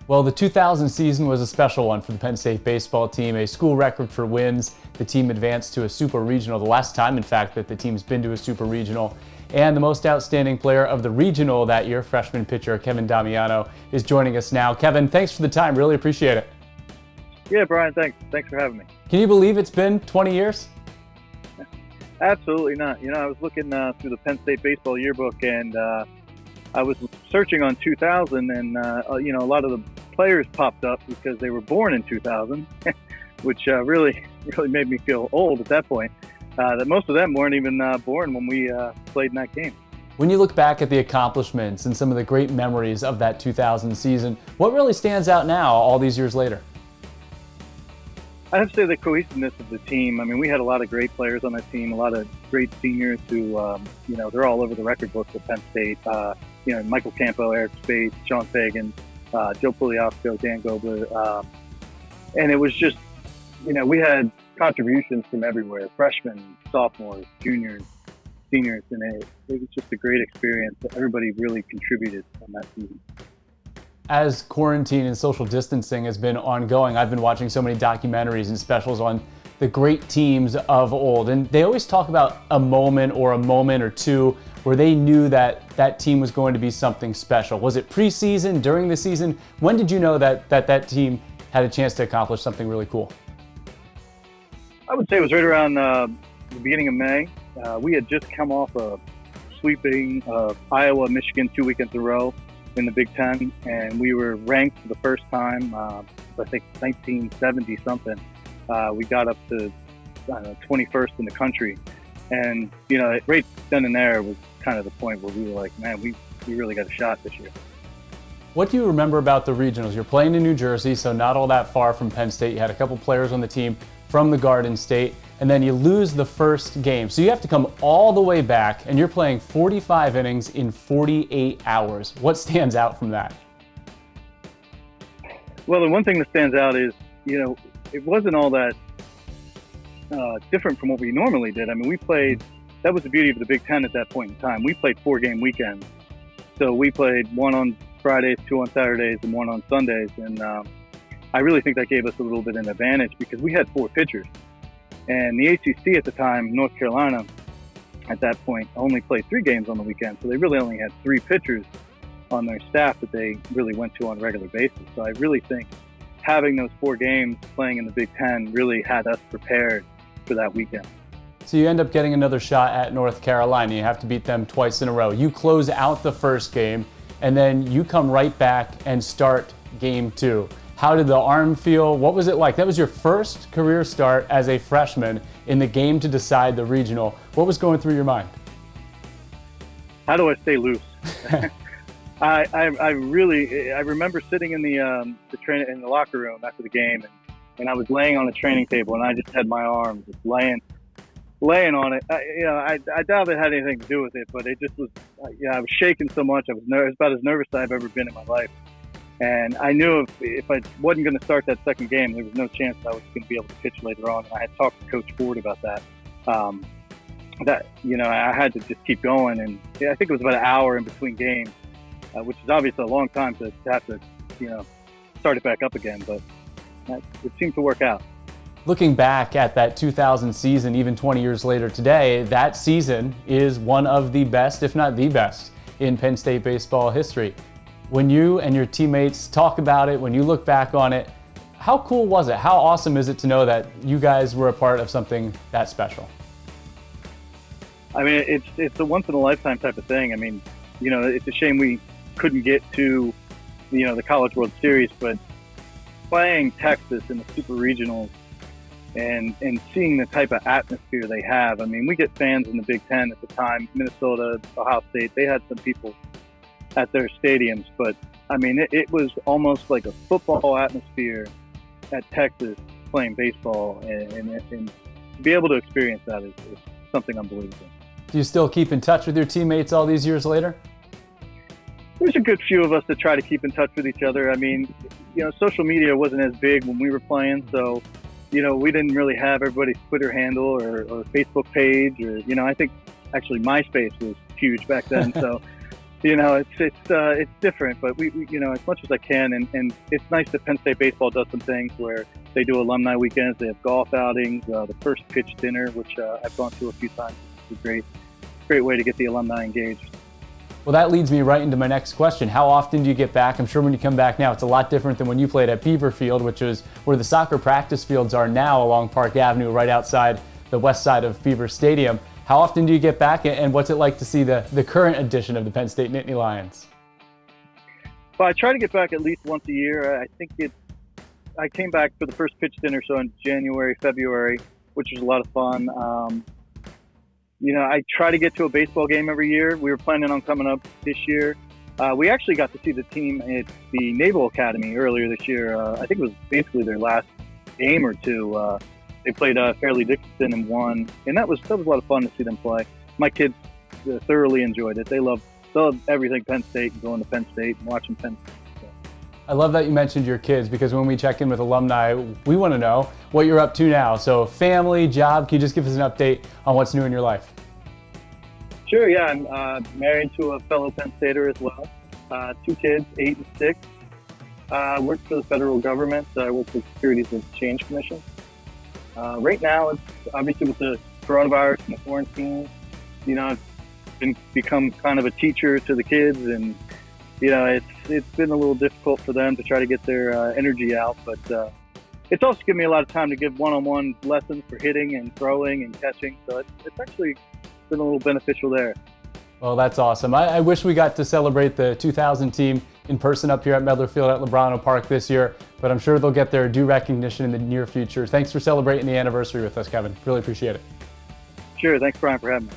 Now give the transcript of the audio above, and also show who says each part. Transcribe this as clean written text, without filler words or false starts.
Speaker 1: Well, the 2000 season was a special one for the Penn State baseball team, a school record for wins. The team advanced to a Super Regional, the last time, in fact, that the team's been to a Super Regional. And the most outstanding player of the regional that year, freshman pitcher Kevin Damiano, is joining us now. Kevin, thanks for the time. Really appreciate it.
Speaker 2: Yeah, Brian, thanks. Thanks for having me.
Speaker 1: Can you believe it's been 20 years?
Speaker 2: Absolutely not. I was looking through the Penn State baseball yearbook, and I was searching on 2000, and a lot of the players popped up because they were born in 2000, which really made me feel old at that point. That most of them weren't even born when we played in that game.
Speaker 1: When you look back at the accomplishments and some of the great memories of that 2000 season, what really stands out now all these years later?
Speaker 2: I have to say the cohesiveness of the team. I mean, we had a lot of great players on that team, a lot of great seniors who, they're all over the record books at Penn State. Michael Campo, Eric Spade, Sean Fagan, Joe Pugliosco, Dan Gobler. And it was just, we had contributions from everywhere, freshmen, sophomores, juniors, seniors, and it was just a great experience. Everybody really contributed on that season.
Speaker 1: As quarantine and social distancing has been ongoing, I've been watching so many documentaries and specials on the great teams of old. And they always talk about a moment or two where they knew that that team was going to be something special. Was it preseason, during the season? When did you know that team had a chance to accomplish something really cool?
Speaker 2: I would say it was right around the beginning of May. We had just come off a sweeping Iowa, Michigan 2 weekends in a row in the Big Ten, and we were ranked for the first time, I think 1970 something. We got up to 21st in the country, and right then and there was kind of the point where we were like, man, we really got a shot this year.
Speaker 1: What do you remember about the regionals? You're playing in New Jersey, so not all that far from Penn State. You had a couple players on the team from the Garden State, and then you lose the first game. So you have to come all the way back, and you're playing 45 innings in 48 hours. What stands out from that?
Speaker 2: Well, the one thing that stands out is, it wasn't all that different from what we normally did. I mean, that was the beauty of the Big Ten at that point in time. We played 4-game weekends. So we played one on Fridays, 2 on Saturdays, and 1 on Sundays. And I really think that gave us a little bit of an advantage because we had 4 pitchers. And the ACC at the time, North Carolina, at that point, only played 3 games on the weekend. So they really only had 3 pitchers on their staff that they really went to on a regular basis. So I really think having those 4 games playing in the Big Ten really had us prepared for that weekend.
Speaker 1: So you end up getting another shot at North Carolina. You have to beat them twice in a row. You close out the first game, and then you come right back and start game 2. How did the arm feel? What was it like? That was your first career start as a freshman in the game to decide the regional. What was going through your mind?
Speaker 2: How do I stay loose? I remember sitting in the locker room after the game, and I was laying on the training table, and I just had my arms just laying on it. I doubt it had anything to do with it, but it just was. I was shaking so much. I was about as nervous as I've ever been in my life. And I knew if I wasn't going to start that second game, there was no chance I was going to be able to pitch later on. And I had talked to Coach Ford about that. I had to just keep going. And I think it was about an hour in between games, which is obviously a long time to have to, start it back up again. But it seemed to work out.
Speaker 1: Looking back at that 2000 season, even 20 years later today, that season is one of the best, if not the best, in Penn State baseball history. When you and your teammates talk about it, when you look back on it, how cool was it? How awesome is it to know that you guys were a part of something that special?
Speaker 2: I mean, it's a once-in-a-lifetime type of thing. I mean, it's a shame we couldn't get to, the College World Series, but playing Texas in the Super Regionals and seeing the type of atmosphere they have. I mean, we get fans in the Big Ten at the time, Minnesota, Ohio State. They had some people at their stadiums, but I mean, it was almost like a football atmosphere at Texas playing baseball, and to be able to experience that is something unbelievable.
Speaker 1: Do you still keep in touch with your teammates all these years later?
Speaker 2: There's a good few of us that try to keep in touch with each other. I mean, social media wasn't as big when we were playing, so we didn't really have everybody's Twitter handle or Facebook page, or I think actually MySpace was huge back then. So It's different, but we as much as I can, and it's nice that Penn State baseball does some things where they do alumni weekends, they have golf outings, the first pitch dinner, which I've gone to a few times. It's a great way to get the alumni engaged.
Speaker 1: Well, that leads me right into my next question. How often do you get back? I'm sure when you come back now, it's a lot different than when you played at Beaver Field, which is where the soccer practice fields are now along Park Avenue, right outside the west side of Beaver Stadium. How often do you get back, and what's it like to see the current edition of the Penn State Nittany Lions?
Speaker 2: Well, I try to get back at least once a year. I came back for the first pitch dinner, so in January, February, which was a lot of fun. I try to get to a baseball game every year. We were planning on coming up this year. We actually got to see the team at the Naval Academy earlier this year. I think it was basically their last game or two. They played Fairleigh Dickinson and won, and that was a lot of fun to see them play. My kids thoroughly enjoyed it. They love everything Penn State and going to Penn State and watching Penn State.
Speaker 1: I love that you mentioned your kids, because when we check in with alumni, we want to know what you're up to now. So family, job, can you just give us an update on what's new in your life?
Speaker 2: Sure, yeah. I'm married to a fellow Penn Stater as well. 2 kids, 8 and 6. I work for the federal government. I work for the Securities and Exchange Commission. Right now, it's obviously with the coronavirus and the quarantine, I've become kind of a teacher to the kids, and it's been a little difficult for them to try to get their energy out, but it's also given me a lot of time to give one-on-one lessons for hitting and throwing and catching, so it's actually been a little beneficial there.
Speaker 1: Well, that's awesome. I wish we got to celebrate the 2000 team in person up here at Medler Field at Lebrano Park this year, but I'm sure they'll get their due recognition in the near future. Thanks for celebrating the anniversary with us, Kevin. Really appreciate it.
Speaker 2: Sure. Thanks, Brian, for having me.